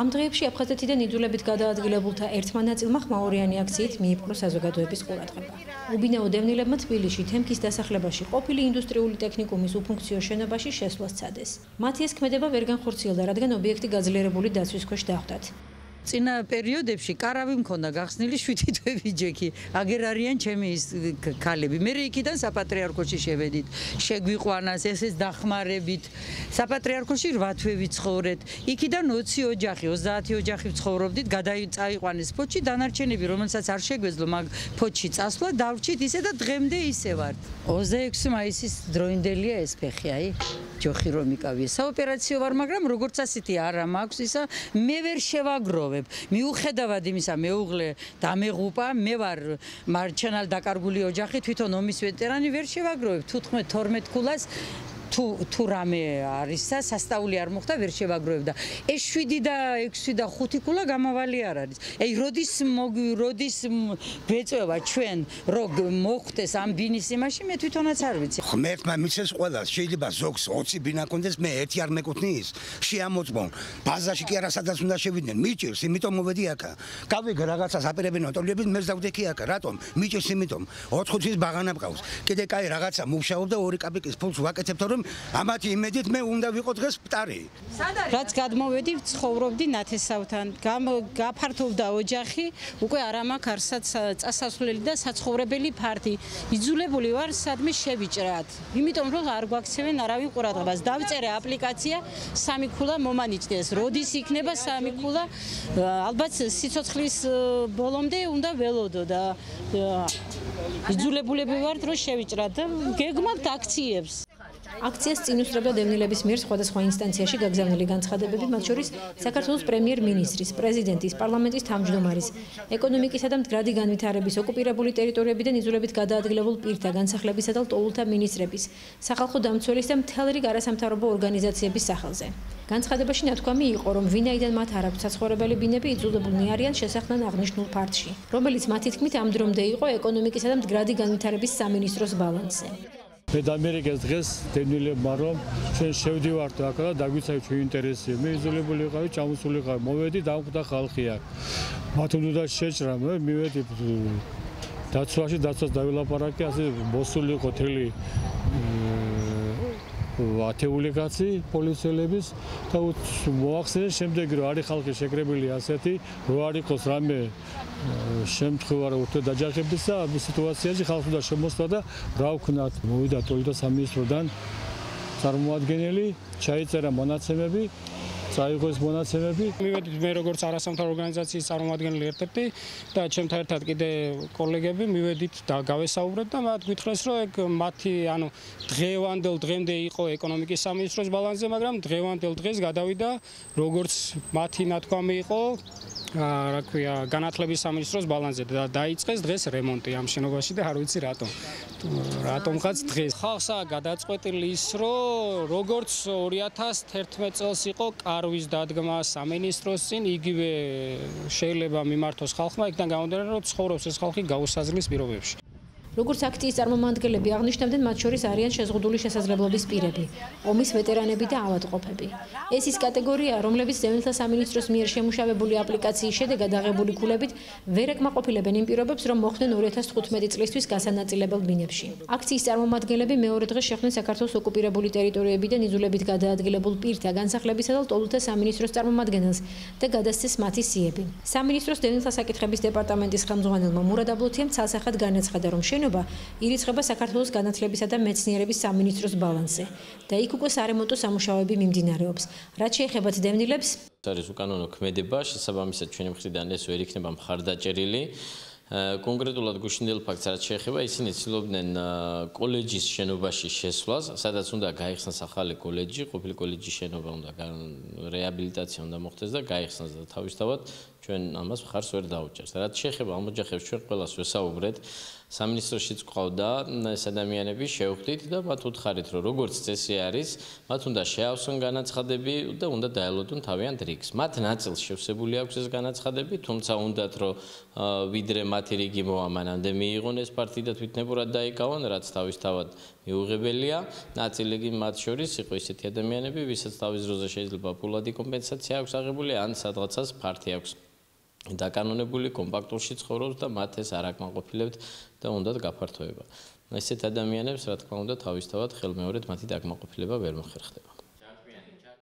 ამ დღეებში აფხაზეთიდან იძულებით გადაადგილებულთა ერთმა ნაწილმა ხმაურიანი აქციით მიიპყრო საზოგადოების ყურადღება. უბინაო დევნილებმა თბილისში თემქის დასახლებაში ყოფილი ინდუსტრიული ტექნიკუმის უფუნქციო შენობაში შესვლა სცადეს. მათი ეს ქმედება ვერ განხორციელდა, რადგან ობიექტი გაძლიერებული დაცვის ქვეშ დახვდათ. წინა პერიოდებში კარავი მქონდა გახსნილი 7 თვე ჯექი. აგერ არიან ჩემი ქალები. მე იქიდან საპატრიარქოში შევედით. შეგვიყვანას ესეც დახმარებით. საპატრიარქოში 8 თვე ვიცხოვრეთ. იქიდან 20 ოჯახი, 30 ოჯახი ცხოვრობდით, გადაიყვანეს ფოთში, დანარჩენები, რომელსაც არ შეგვეძლო მაგ ფოთში წასვლა, დავრჩით ისე და დღემდე ისე ვართ. 26 მაისის დროინდელია ეს ფეხი, აი. ჯოხი რომ იკავია. საოპერაციო ვარ, მაგრამ როგორც ასეთი არა მაქვს ისა, მე ვერ შევაგროვებ. მიუხედავად იმისა, მეუღლე დამეღუპა, მე ვარ მარჩენალ დაკარგული ოჯახი, თვითონ ომის ვეტერანი, ვერ შევაგროვებ 15-12 ქულას თუ რამე არის და სასწაული არ მოხდა, ვერ შევაგროვებ და ეს 7 და 6 და 5 ქულა გამავალი არ არის. აი როდის გვეწევა ჩვენ რომ მოხდეს ამ ბინის იმაში, მე თვითონაც არ ვიცი. ღმერთმა მიცეს ყველას, შეიძლება ზოგს 20 ბინა კონდეს, მე ერთი არ მეკუთვნი ის. შეამოწმონ. ბაზაში კი არა სადაც უნდა შევიდნენ, მიჭირს, იმიტომ მოვედი აქა. გავიგე რაღაცას აპირებინო ტოლებით, მე დავდექი აქა. რატომ? მიჭირს იმიტომ. 4 თვის ბაღანა მყავს. კიდე კაი რაღაცა მუშაობ და 2 კაპიკის ფულს ვაკეთებ, რომ ამათი იმედით მე უნდა ვიყო დღეს პტარი. რაც გადმოვედი, ცხოვრობდი ნათესავთან. გაფართოვდა ოჯახი, უკვე არ მაქვს არსად წასასვლელი და საცხოვრებელი ფართი. იძულებული ვარ სადმე შევიჭრათ. იმიტომ რომ არ გვაქცევენ არავინ ყურადღებას. დავწერე აპლიკაცია, 3 ქულა მომანიჭდეს. როდის იქნება 3 ქულა? ალბათ სიცოცხლის ბოლომდე უნდა ველოდო და იძულებულები ვართ რომ შევიჭრათ და გეგმავთ აქციებს. აქციას წინ უსწრებდა დევნილების მიერ სხვადასხვა ინსტანციაში გაგზავნილი განცხადებები, მათ შორის საქართველოს პრემიერ-მინისტრის, პრეზიდენტის, პარლამენტის თავმჯდომარის, ეკონომიკისა და მდგრადი განვითარების, ოკუპირებული ტერიტორიებიდან იძულებით გადაადგილებულ პირთა, განსახლებისა და ლტოლვილთა მინისტრების, სახალხო დამცველის და მთელი რიგ არასამთავრობო ორგანიზაციების სახელზე. განცხადებაში ნათქვამი იყო, რომ ვინაიდან მათ არ აქვთ საცხოვრებელი ბინები, იძულებულნი არიან შესახნან აღნიშნულ ფარდში, რომელიც მათი თქმით ამ დრომდე იყო ეკონომიკისა და მდგრადი განვითარების სამინისტროს ბალანსზე. მე დამერიგეს დღეს დევნილებმა რომ ჩვენ შევდივართ აქ და დაგვიცავთ ჩვენ ინტერესები. მე იძულებული ვიყავი, ჩამოსულიყავი, მოვედი, დამკვდა ხალხი აქ. მათ უნდა შეჭრა, მე მივედი დაცვაში, დაცვას დავილაპარაკე, ასე მოსული იყო თელი ათეული კაცი პოლიციელების და მოახსენეს შემდეგი რომ არის ხალხი შეკრებილი ასეთი, რო არ იყოს რამე შემთხვევა რა ურთე დაჯახებისა ამ სიტუაციაში ხალხი უნდა შემოსვლა და რა ვქნათ. მოვიდა ტოლთა სამინისტროდან წარმოადგენელი, ჩაიწერა მონაცემები, წაიღო ეს მონაცემები. მივედით მე როგორც არასამთავრობო ორგანიზაციის წარმომადგენელი ერთ-ერთი და ჩემთან ერთად კიდე კოლეგები მივედით და გავესაუბრეთ და მათ გითხრეს რომ ეგ მათი დღემდე იყო ეკონომიკის სამინისტროს ბალანსზე, მაგრამ დღევანდელ დღეს გადავიდა როგორც მათი ნათქვამი იყო რა ქვია განათლების სამინისტროს ბალანსზე და დაიწყეს დღეს რემონტი ამ შენობაში და არ ვიცი რატომღაც დღეს ხალხსა გადაწყვეტილი ის რომ როგორც 2011 წელს იყო კარვის დადგმა სამინისტროს წინ, იგივე შეიძლება მიმართოს ხალხმა, იქიდან გამომდინარე რომ ცხოვრობს ეს ხალხი გაუსაზრლის პირობებში. როგორც აქციის წარმომადგენლები აღნიშნავდნენ, მათ შორის არიან შეზღუდული შესაძლებლობის პირები, ომის ვეტერანები და ავადმყოფები. ეს ის კატეგორია, რომლებიც დევნილთა სამინისტროს მიერ შემუშავებული აპლიკაციის შედეგად აღებული ქულებით ვერ ეკმაყოფილებენ იმ პირობებს, რომ მოხვდნენ 2015 წლისთვის გასანაწილებელ ბინებში. აქციის წარმომადგენლები მეორე დღეს შეხვდნენ საქართველოს ოკუპირებული ტერიტორიებიდან იძულებით გადაადგილებულ პირთა, განსახლებისა და ლტოლვილთა სამინისტროს წარმომადგენელს და გადასცეს მათი სიები. სამინისტროს დევნილთა საკითხების დეპარტამენტის ხელმძღვანელმა მურად აბლოთიამ ცალსახად განაცხადა, რომ შენობა ირიცხება საქართველოს განათლებისა და მეცნიერების სამინისტროს ბალანსზე და იქ უკვე სარემონტო სამუშაოები მიმდინარეობს. რაც შეეხება დევნილებს, არის უკანონო ქმედება, შესაბამისად ჩვენი მხრიდან ეს ვერ იქნება მხარდაჭერილი. კონკრეტულად გუშინდელ ფაქტს რაც შეეხება, ისინი ცდილობდნენ კოლეჯის შენობაში შესვლას, სადაც უნდა გაიხსნას ახალი კოლეჯი, ყოფილი კოლეჯის შენობა უნდა რეაბილიტაცია უნდა მოხდეს და გაიხსნას და თავისთავად ჩვენ ამას მხარს ვერ დაუჭერს. რაც შეეხება ამ ოჯახებს ჩვენ ყველას ვესაუბრეთ, სამინისტროშიც ყავდა ეს ადამიანები შევხვდით და მათ უთხარით, რომ როგორც წესი არის, მათ უნდა შეავსონ განაცხადები და უნდა დაელოდონ თავიანთ რიგს. მათ ნაწილს შევსებული აქვს ეს განაცხადები, თუმცა უნდათ რომ ვიდრე მათი რიგი მოამანამდე მიიღონ ეს პარტიი და თვითნებურად დაიკავონ, რაც თავისთავად მიუღებელია. ნაწილი კი მათ შორის იყო ისეთი ადამიანები, ვისაც თავის დროზე შეიძლება ფულადი კომპენსაცია აქვს აღებული, ან სადღაცას ფართი აქვს დაკანონებული კომპაქტურში ცხოვრობს და მათ ეს არ აკმაყოფილებთ და უნდათ გაფართოება. ესეთ ადამიანებს, რა თქმა უნდა, თავისთავად ხელმეორედ მათი დაკმაყოფილება ვერ მოხერხდება.